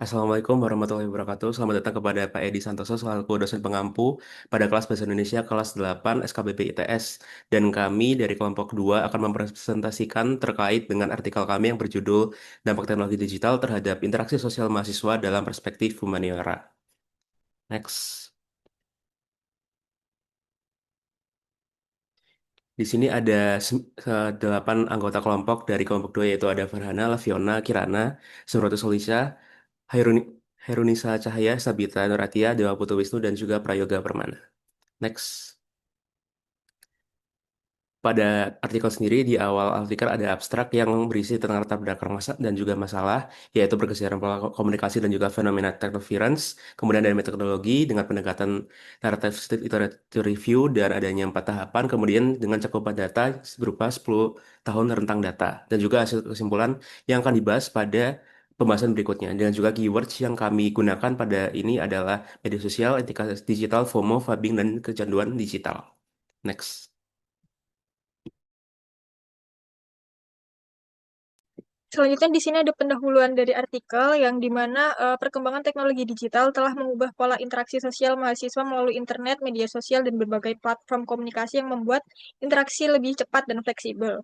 Assalamualaikum warahmatullahi wabarakatuh. Selamat datang kepada Pak Edi Santoso selaku dosen pengampu pada kelas Bahasa Indonesia kelas 8 SKBP ITS. Dan kami dari kelompok 2 akan mempresentasikan terkait dengan artikel kami yang berjudul Dampak Teknologi Digital terhadap Interaksi Sosial Mahasiswa dalam Perspektif Humaniora. Next. Di sini ada 8 anggota kelompok dari kelompok 2 yaitu ada Farhana, Laviona, Kirana, Zumratu Solisa, Hairuni, Hairunisa Cahaya, Sabita Nuratia, Dewa Putu Wisnu, dan juga Prayoga Permana. Next. Pada artikel sendiri di awal artikel ada abstrak yang berisi tentang latar belakang dan juga masalah, yaitu pergeseran pola komunikasi dan juga fenomena technoference. Kemudian ada metodologi dengan pendekatan narrative iterative review dan adanya 4 tahapan. Kemudian dengan cakupan data berupa 10 tahun rentang data dan juga hasil kesimpulan yang akan dibahas pada pembahasan berikutnya. Dan juga keywords yang kami gunakan pada ini adalah media sosial, etika digital, FOMO, Fabbing, dan kecanduan digital. Next. Selanjutnya di sini ada pendahuluan dari artikel yang di mana perkembangan teknologi digital telah mengubah pola interaksi sosial mahasiswa melalui internet, media sosial, dan berbagai platform komunikasi yang membuat interaksi lebih cepat dan fleksibel.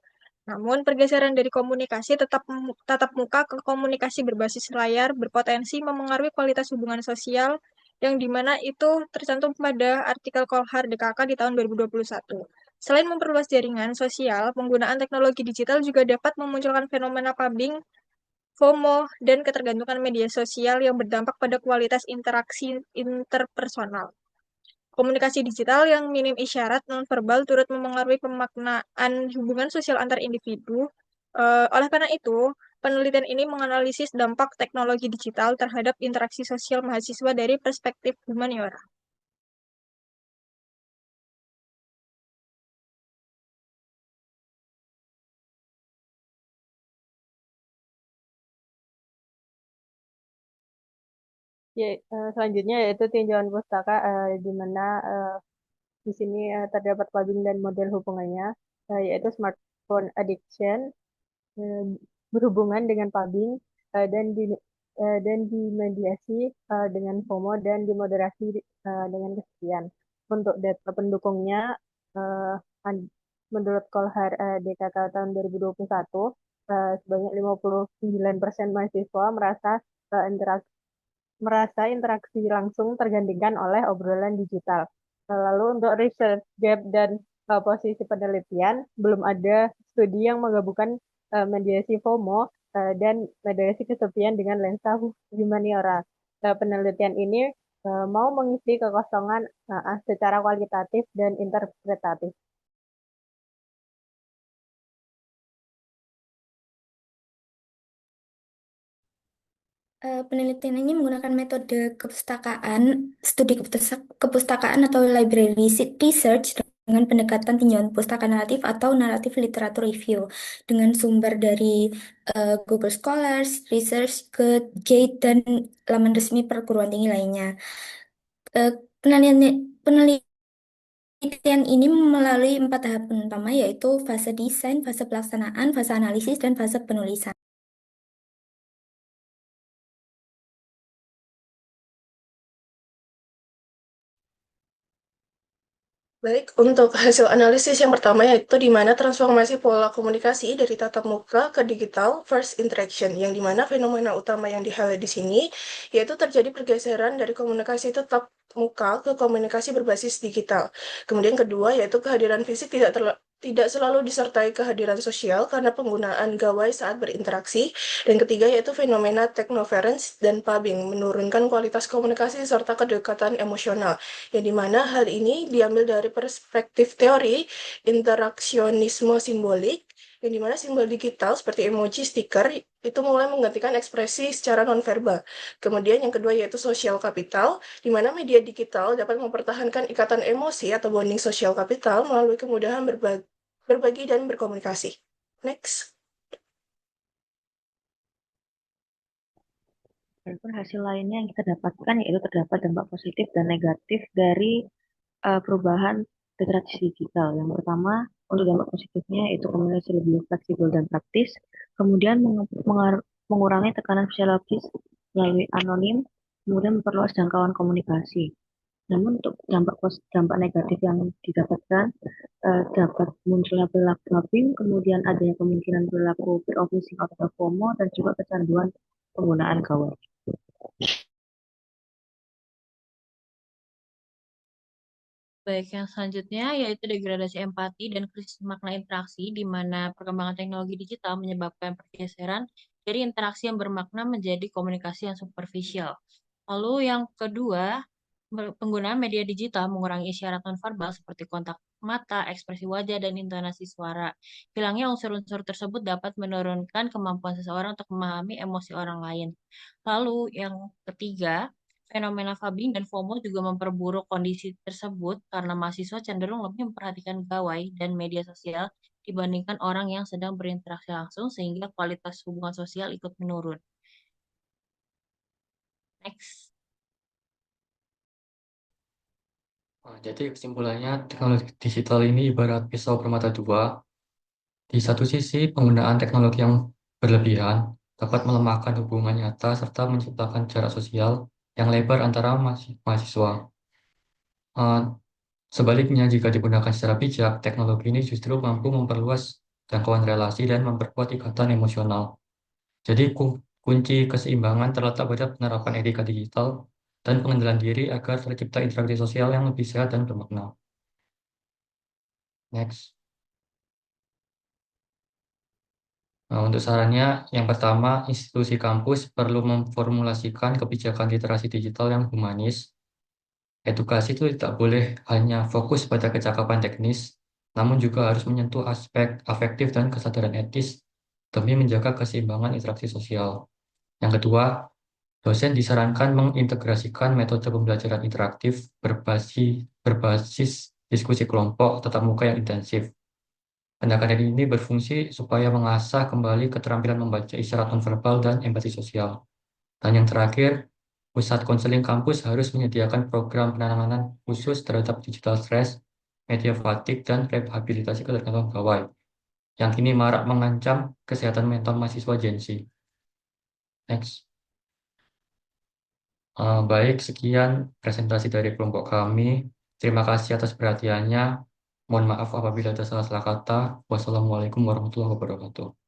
Namun, pergeseran dari komunikasi tatap muka ke komunikasi berbasis layar berpotensi memengaruhi kualitas hubungan sosial yang di mana itu tercantum pada artikel Kolhar DKK di tahun 2021. Selain memperluas jaringan sosial, penggunaan teknologi digital juga dapat memunculkan fenomena pubbing, FOMO, dan ketergantungan media sosial yang berdampak pada kualitas interaksi interpersonal. Komunikasi digital yang minim isyarat nonverbal turut memengaruhi pemaknaan hubungan sosial antar individu. Oleh karena itu, penelitian ini menganalisis dampak teknologi digital terhadap interaksi sosial mahasiswa dari perspektif humaniora. Selanjutnya yaitu tinjauan pustaka di mana di sini terdapat pubbing dan model hubungannya, yaitu smartphone addiction eh, berhubungan dengan pubbing dan dimediasi dengan FOMO dan dimoderasi dengan kesekian. Untuk data pendukungnya, eh, menurut Kolhar DKK tahun 2021, sebanyak 59% mahasiswa merasa interaksi langsung tergantikan oleh obrolan digital. Lalu untuk research gap dan posisi penelitian, belum ada studi yang menggabungkan mediasi FOMO dan mediasi kesepian dengan lensa humaniora. Penelitian ini mau mengisi kekosongan secara kualitatif dan interpretatif. Penelitian ini menggunakan metode kepustakaan, studi kepustakaan atau library research dengan pendekatan tinjauan pustaka naratif atau naratif literatur review dengan sumber dari Google Scholars, Research, Gate, dan laman resmi perguruan tinggi lainnya. Eh, penelitian ini melalui 4 tahapan utama yaitu fase desain, fase pelaksanaan, fase analisis, dan fase penulisan. Baik, untuk hasil analisis yang pertama yaitu di mana transformasi pola komunikasi dari tatap muka ke digital first interaction, yang di mana fenomena utama yang di-highlight di sini yaitu terjadi pergeseran dari komunikasi tatap muka ke komunikasi berbasis digital. Kemudian kedua yaitu kehadiran fisik tidak selalu disertai kehadiran sosial karena penggunaan gawai saat berinteraksi. Dan ketiga yaitu fenomena technoference dan pubbing menurunkan kualitas komunikasi serta kedekatan emosional, yang dimana hal ini diambil dari perspektif teori interaksionisme simbolik, yang dimana simbol digital seperti emoji, stiker itu mulai menggantikan ekspresi secara nonverbal. Kemudian yang kedua yaitu sosial kapital, di mana media digital dapat mempertahankan ikatan emosi atau bonding sosial kapital melalui kemudahan berbagi dan berkomunikasi. Next. Walaupun hasil lainnya yang kita dapatkan yaitu terdapat dampak positif dan negatif dari perubahan literasi digital. Yang pertama, untuk dampak positifnya itu komunikasi lebih fleksibel dan praktis, kemudian mengurangi tekanan psikologis melalui anonim, kemudian memperluas jangkauan komunikasi. Namun untuk dampak negatif yang didapatkan dapat munculnya perilaku mobbing, kemudian adanya kemungkinan perilaku fear of missing out atau FOMO, dan juga kecanduan penggunaan gawai. Baik, yang selanjutnya yaitu degradasi empati dan krisis makna interaksi, di mana perkembangan teknologi digital menyebabkan pergeseran dari interaksi yang bermakna menjadi komunikasi yang superficial. Lalu yang kedua, penggunaan media digital mengurangi isyarat nonverbal seperti kontak mata, ekspresi wajah, dan intonasi suara. Hilangnya unsur-unsur tersebut dapat menurunkan kemampuan seseorang untuk memahami emosi orang lain. Lalu yang ketiga, fenomena fubbing dan FOMO juga memperburuk kondisi tersebut karena mahasiswa cenderung lebih memperhatikan gawai dan media sosial dibandingkan orang yang sedang berinteraksi langsung, sehingga kualitas hubungan sosial ikut menurun. Next. Jadi kesimpulannya, teknologi digital ini ibarat pisau bermata dua. Di satu sisi, penggunaan teknologi yang berlebihan dapat melemahkan hubungan nyata serta menciptakan jarak sosial yang lebar antara mahasiswa. Eh, Sebaliknya, jika digunakan secara bijak, teknologi ini justru mampu memperluas jangkauan relasi dan memperkuat ikatan emosional. Jadi, kunci keseimbangan terletak pada penerapan etika digital dan pengendalian diri agar tercipta interaksi sosial yang lebih sehat dan bermakna. Next. Nah, untuk sarannya, yang pertama, institusi kampus perlu memformulasikan kebijakan literasi digital yang humanis. Edukasi itu tidak boleh hanya fokus pada kecakapan teknis, namun juga harus menyentuh aspek afektif dan kesadaran etis demi menjaga keseimbangan interaksi sosial. Yang kedua, dosen disarankan mengintegrasikan metode pembelajaran interaktif berbasis diskusi kelompok tatap muka yang intensif. Pendekatan ini berfungsi supaya mengasah kembali keterampilan membaca isyarat nonverbal dan empati sosial. Dan yang terakhir, pusat konseling kampus harus menyediakan program penanganan khusus terhadap digital stress, media fatigue, dan rehabilitasi ketergantungan gawai, yang kini marak mengancam kesehatan mental mahasiswa Gen Z. Next. Baik, sekian presentasi dari kelompok kami. Terima kasih atas perhatiannya. Mohon maaf apabila ada salah-salah kata. Wassalamualaikum warahmatullahi wabarakatuh.